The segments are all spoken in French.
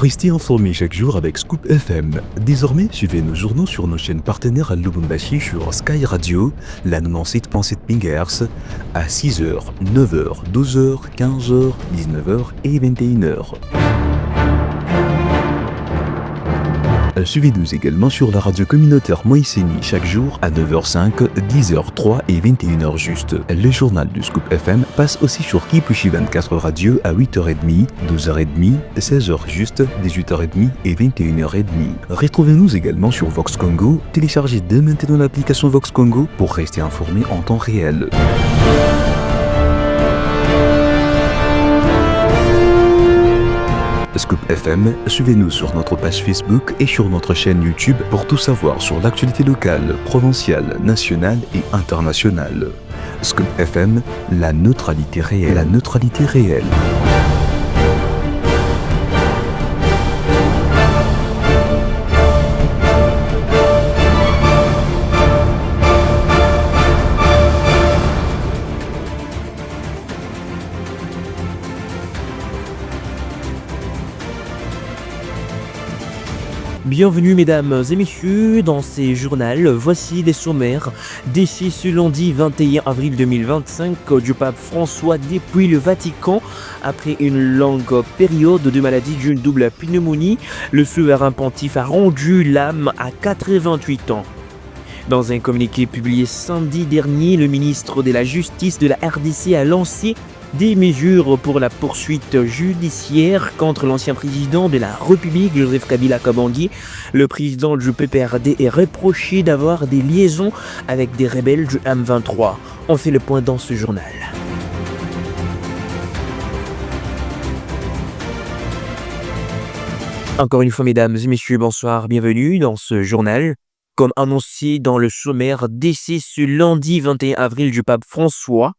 Restez informés chaque jour avec Scoop FM. Désormais, suivez nos journaux sur nos chaînes partenaires à Lubumbashi sur Sky Radio, la 97.7 MHz, à 6h, 9h, 12h, 15h, 19h et 21h. Suivez-nous également sur la radio communautaire Moïseni chaque jour à 9h05, 10h03 et 21h juste. Le journal du Scoop FM passe aussi sur Kipushi 24 Radio à 8h30, 12h30, 16h juste, 18h30 et 21h30. Retrouvez-nous également sur Vox Congo. Téléchargez dès maintenant l'application Vox Congo pour rester informé en temps réel. Scoop FM, suivez-nous sur notre page Facebook et sur notre chaîne YouTube pour tout savoir sur l'actualité locale, provinciale, nationale et internationale. Scoop FM, la neutralité réelle. La neutralité réelle. Bienvenue mesdames et messieurs dans ces journaux. Voici les sommaires. Décès ce lundi 21 avril 2025 du pape François depuis le Vatican. Après une longue période de maladie d'une double pneumonie, le souverain pontife a rendu l'âme à 88 ans. Dans un communiqué publié samedi dernier, le ministre de la Justice de la RDC a lancé des mesures pour la poursuite judiciaire contre l'ancien président de la République, Joseph Kabila Kabange. Le président du PPRD est reproché d'avoir des liaisons avec des rebelles du M23. On fait le point dans ce journal. Encore une fois, mesdames et messieurs, bonsoir, bienvenue dans ce journal. Comme annoncé dans le sommaire, décès ce lundi 21 avril du pape François.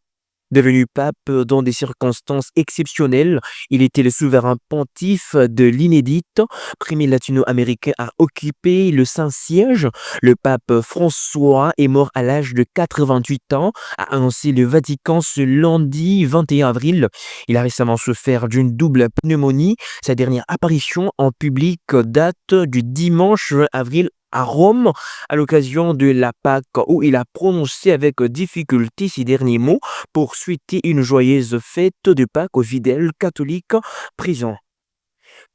Devenu pape dans des circonstances exceptionnelles, il était le souverain pontife de l'inédite. Premier latino-américain à occuper le Saint-Siège. Le pape François est mort à l'âge de 88 ans, a annoncé le Vatican ce lundi 21 avril. Il a récemment souffert d'une double pneumonie. Sa dernière apparition en public date du dimanche 20 avril à Rome, à l'occasion de la Pâque, où il a prononcé avec difficulté ces derniers mots pour souhaiter une joyeuse fête de Pâques aux fidèles catholiques présents.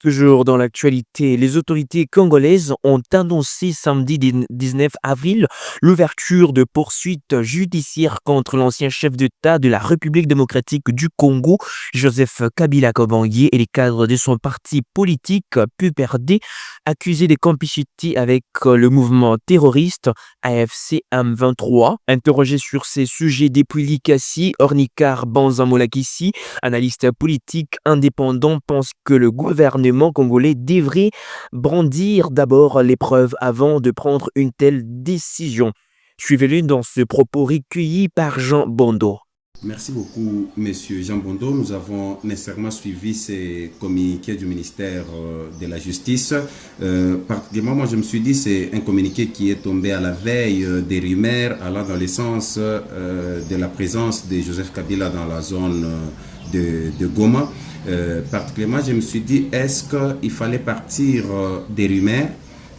Toujours dans l'actualité, les autorités congolaises ont annoncé samedi 19 avril l'ouverture de poursuites judiciaires contre l'ancien chef d'État de la République démocratique du Congo, Joseph Kabila Kabange, et les cadres de son parti politique PPRD, accusés de complicité avec le mouvement terroriste AFC M23. Interrogé sur ces sujets depuis Likasi, Ornikar Banzamolakissi, analyste politique indépendant, pense que le gouvernement congolais devrait brandir d'abord les preuves avant de prendre une telle décision. Suivez-le dans ce propos recueilli par Jean Bondo. Merci beaucoup, Monsieur Jean Bondo. Nous avons nécessairement suivi ces communiqués du ministère de la Justice. Particulièrement, moi, je me suis dit c'est un communiqué qui est tombé à la veille des rumeurs allant dans le sens de la présence de Joseph Kabila dans la zone de Goma. Particulièrement, je me suis dit, est-ce qu'il fallait partir des rumeurs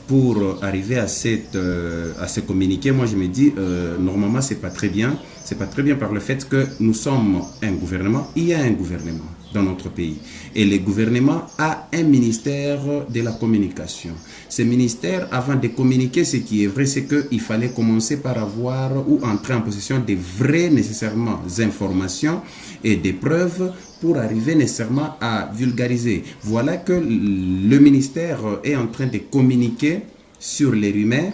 pour arriver à ce communiqué? Moi, je me dis, normalement, c'est pas très bien. C'est pas très bien par le fait que nous sommes un gouvernement. Il y a un gouvernement dans notre pays. Et le gouvernement a un ministère de la communication. Ce ministère, avant de communiquer ce qui est vrai, c'est qu'il fallait commencer par avoir ou entrer en possession des vraies, nécessairement, informations et des preuves pour arriver nécessairement à vulgariser. Voilà que le ministère est en train de communiquer sur les rumeurs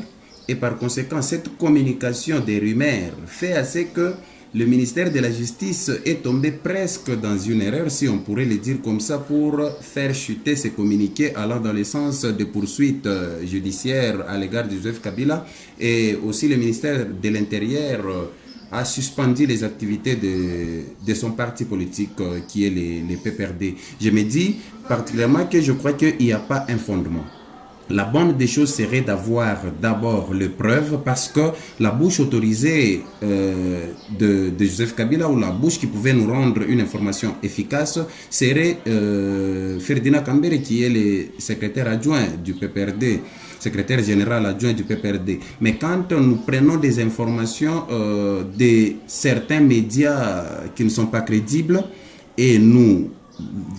et par conséquent, cette communication des rumeurs fait assez que le ministère de la Justice est tombé presque dans une erreur, si on pourrait le dire comme ça, pour faire chuter ces communiqués allant dans le sens de poursuites judiciaires à l'égard de Joseph Kabila. Et aussi le ministère de l'Intérieur a suspendu les activités de son parti politique qui est les PPRD. Je me dis particulièrement que je crois qu'il n'y a pas un fondement. la bonne des choses serait d'avoir d'abord les preuves, parce que la bouche autorisée de Joseph Kabila, ou la bouche qui pouvait nous rendre une information efficace, serait Ferdinand Kambere, qui est le secrétaire adjoint du PPRD, secrétaire général adjoint du PPRD. Mais quand nous prenons des informations de certains médias qui ne sont pas crédibles, et nous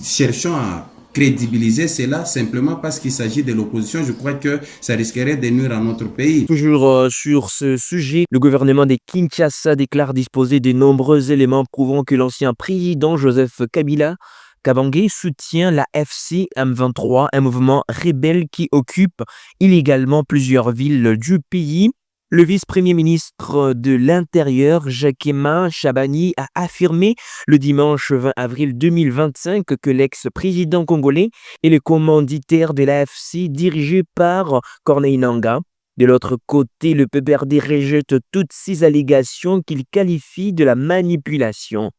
cherchons à crédibiliser cela simplement parce qu'il s'agit de l'opposition, je crois que ça risquerait de nuire à notre pays. Toujours sur ce sujet, le gouvernement de Kinshasa déclare disposer de nombreux éléments prouvant que l'ancien président Joseph Kabila Kabange soutient la FC M23, un mouvement rebelle qui occupe illégalement plusieurs villes du pays. Le vice-premier ministre de l'Intérieur, Jacquemin Chabani, a affirmé le dimanche 20 avril 2025 que l'ex-président congolais est le commanditaire de l'AFC dirigé par Corneille Nangaa. De l'autre côté, le PPRD rejette toutes ces allégations qu'il qualifie de la manipulation.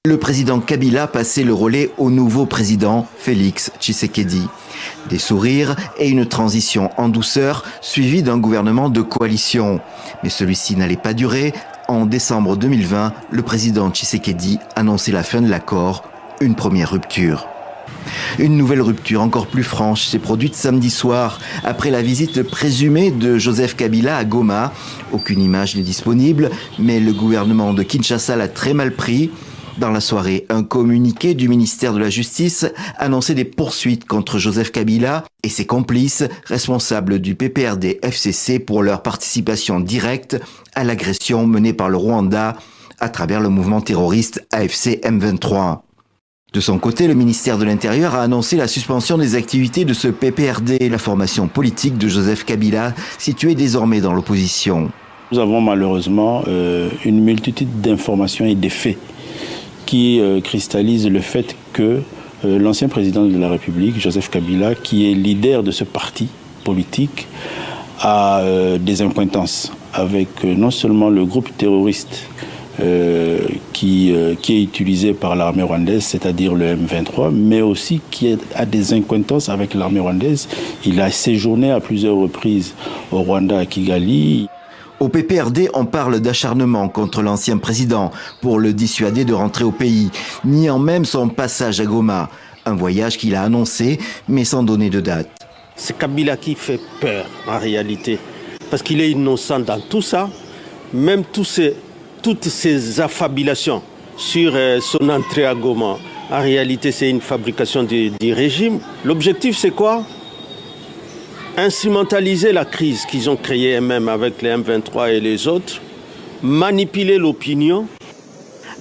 Le président Kabila passait le relais au nouveau président Félix Tshisekedi. Des sourires et une transition en douceur suivie d'un gouvernement de coalition. Mais celui-ci n'allait pas durer. En décembre 2020, le président Tshisekedi annonçait la fin de l'accord, une première rupture. Une nouvelle rupture encore plus franche s'est produite samedi soir après la visite présumée de Joseph Kabila à Goma. Aucune image n'est disponible, mais le gouvernement de Kinshasa l'a très mal pris. Dans la soirée, un communiqué du ministère de la Justice annonçait des poursuites contre Joseph Kabila et ses complices responsables du PPRD-FCC pour leur participation directe à l'agression menée par le Rwanda à travers le mouvement terroriste AFC M23. De son côté, le ministère de l'Intérieur a annoncé la suspension des activités de ce PPRD, la formation politique de Joseph Kabila, située désormais dans l'opposition. Nous avons malheureusement une multitude d'informations et de faits qui cristallise le fait que l'ancien président de la République, Joseph Kabila, qui est leader de ce parti politique, a des accointances avec non seulement le groupe terroriste qui est utilisé par l'armée rwandaise, c'est-à-dire le M23, mais aussi qui a des accointances avec l'armée rwandaise. Il a séjourné à plusieurs reprises au Rwanda, à Kigali. Au PPRD, on parle d'acharnement contre l'ancien président pour le dissuader de rentrer au pays, niant même son passage à Goma. Un voyage qu'il a annoncé, mais sans donner de date. C'est Kabila qui fait peur, en réalité, parce qu'il est innocent dans tout ça. Même toutes ces affabulations sur son entrée à Goma, en réalité, c'est une fabrication du régime. L'objectif, c'est quoi ? Instrumentaliser la crise qu'ils ont créée eux-mêmes avec les M23 et les autres, manipuler l'opinion.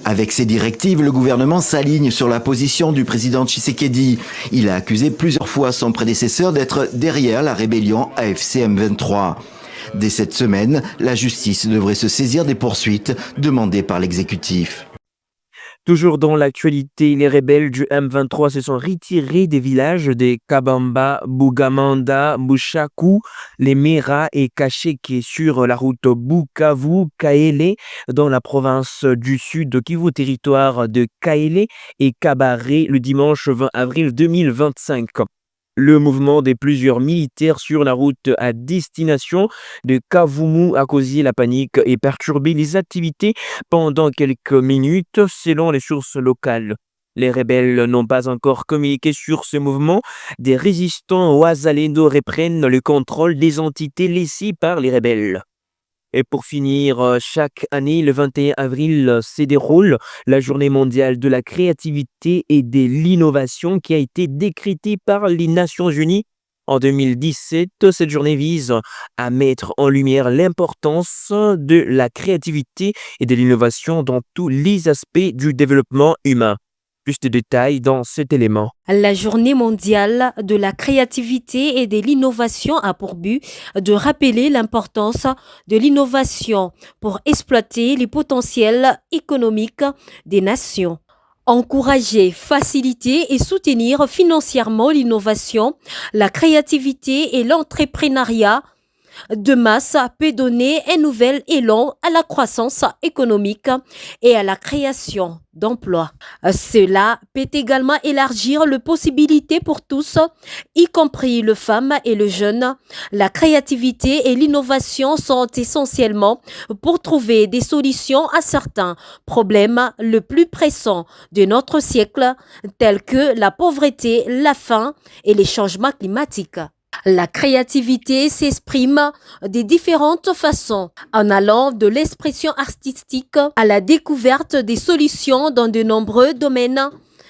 Avec ces directives, le gouvernement s'aligne sur la position du président Tshisekedi. Il a accusé plusieurs fois son prédécesseur d'être derrière la rébellion AFC M23. Dès cette semaine, la justice devrait se saisir des poursuites demandées par l'exécutif. Toujours dans l'actualité, les rebelles du M23 se sont retirés des villages de Kabamba, Bugamanda, Bushaku, les Mera et Kacheke sur la route Bukavu-Kaele dans la province du Sud Kivu, territoire de Kaele et Kabare le dimanche 20 avril 2025. Le mouvement de plusieurs militaires sur la route à destination de Kavumu a causé la panique et perturbé les activités pendant quelques minutes, selon les sources locales. Les rebelles n'ont pas encore communiqué sur ce mouvement. Des résistants Ouazalendo reprennent le contrôle des entités laissées par les rebelles. Et pour finir, chaque année, le 21 avril, se déroule la journée mondiale de la créativité et de l'innovation qui a été décrétée par les Nations Unies. En 2017, cette journée vise à mettre en lumière l'importance de la créativité et de l'innovation dans tous les aspects du développement humain. Plus de détails dans cet élément. La journée mondiale de la créativité et de l'innovation a pour but de rappeler l'importance de l'innovation pour exploiter les potentiels économiques des nations. Encourager, faciliter et soutenir financièrement l'innovation, la créativité et l'entrepreneuriat de masse peut donner un nouvel élan à la croissance économique et à la création d'emplois. Cela peut également élargir les possibilités pour tous, y compris les femmes et les jeunes. La créativité et l'innovation sont essentiellement pour trouver des solutions à certains problèmes les plus pressants de notre siècle, tels que la pauvreté, la faim et les changements climatiques. La créativité s'exprime de différentes façons, en allant de l'expression artistique à la découverte des solutions dans de nombreux domaines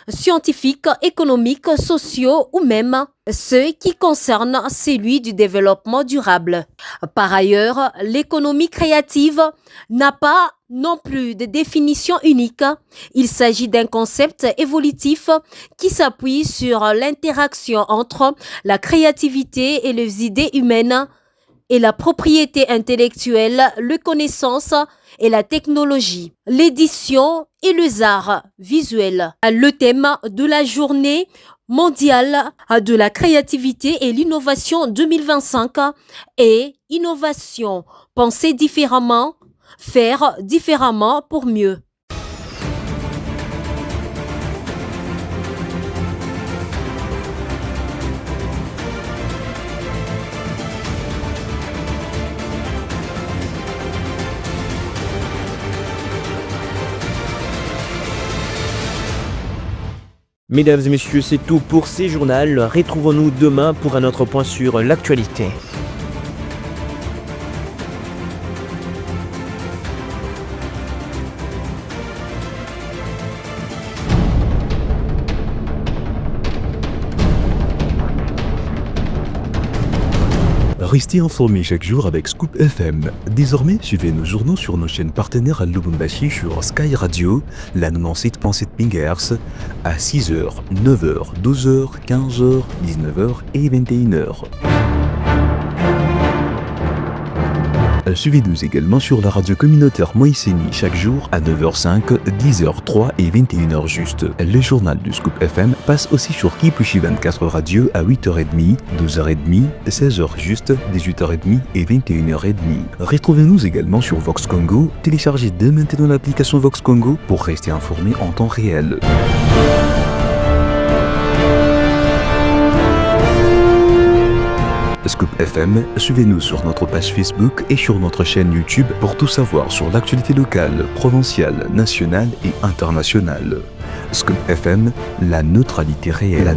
scientifiques, économiques, sociaux ou même ceux qui concernent celui du développement durable. Par ailleurs, l'économie créative n'a pas non plus de définition unique. Il s'agit d'un concept évolutif qui s'appuie sur l'interaction entre la créativité et les idées humaines et la propriété intellectuelle, les connaissances et la technologie, l'édition et les arts visuels. Le thème de la journée mondiale de la créativité et l'innovation 2025 est innovation, penser différemment, faire différemment pour mieux. Mesdames et messieurs, c'est tout pour ces journaux. Retrouvons-nous demain pour un autre point sur l'actualité. Restez informés chaque jour avec Scoop FM. Désormais, suivez nos journaux sur nos chaînes partenaires à Lubumbashi sur Sky Radio, la 97.7 MHz, à 6h, 9h, 12h, 15h, 19h et 21h. Suivez-nous également sur la radio communautaire Moïseni chaque jour à 9h05, 10h03 et 21h juste. Le journal du Scoop FM passe aussi sur Kipushi 24 Radio à 8h30, 12h30, 16h juste, 18h30 et 21h30. Retrouvez-nous également sur Vox Congo. Téléchargez dès maintenant l'application Vox Congo pour rester informé en temps réel. Scoop FM, suivez-nous sur notre page Facebook et sur notre chaîne YouTube pour tout savoir sur l'actualité locale, provinciale, nationale et internationale. Scoop FM, la neutralité réelle.